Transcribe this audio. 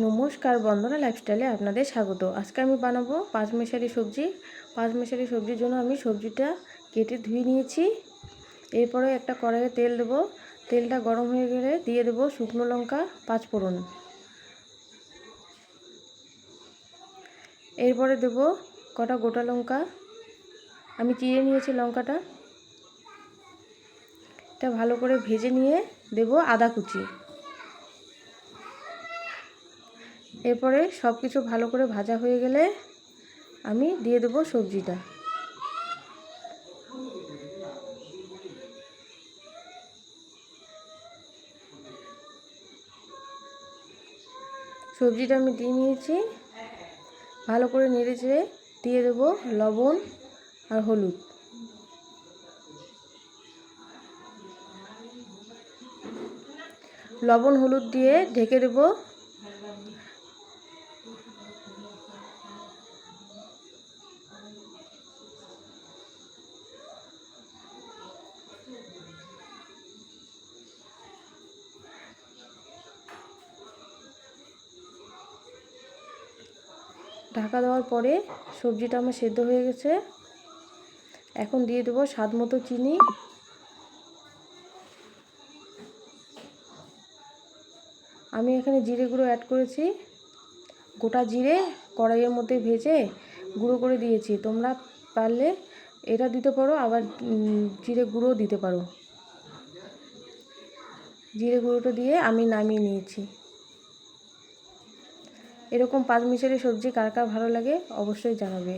নমস্কার বন্ধুরা, লাইফস্টাইলে আপনাদের স্বাগত। আজকে আমি বানাবো পাঁচমেশালি সবজি। পাঁচমেশালি সবজির জন্য আমি সবজিটা কেটে ধুয়ে নিয়েছি। এরপরে একটা কড়াইয়ে তেল দেবো। তেলটা গরম হয়ে গেলে দিয়ে দেবো শুকনো লঙ্কা, পাঁচফোড়ন। এরপরে দেবো কটা গোটা লঙ্কা, আমি চিড়ে নিয়েছি লঙ্কাটা। এটা ভালো করে ভেজে নিয়ে দেবো আদা কুচি। এরপরে সব কিছু ভালো করে ভাজা হয়ে গেলে আমি দিয়ে দেবো সবজিটা। সবজিটা আমি দিয়ে নিয়েছি। ভালো করে নেড়ে চেড়ে দিয়ে দেবো লবণ আর হলুদ। লবণ হলুদ দিয়ে ঢেকে দেবো। ঢাকা দেওয়ার পরে সবজিটা আমার সেদ্ধ হয়ে গেছে। এখন দিয়ে দেবো স্বাদ মতো চিনি। আমি এখানে জিরে গুঁড়ো অ্যাড করেছি। গোটা জিরে কড়াইয়ের মধ্যে ভেজে গুঁড়ো করে দিয়েছি। তোমরা পারলে এটা দিতে পারো, আবার জিরে গুঁড়ো দিতে পারো। জিরে গুঁড়োটা দিয়ে আমি নামিয়ে নিয়েছি। এরকম পাঁচমিশালি সবজি কার কার ভালো লাগে অবশ্যই জানাবে।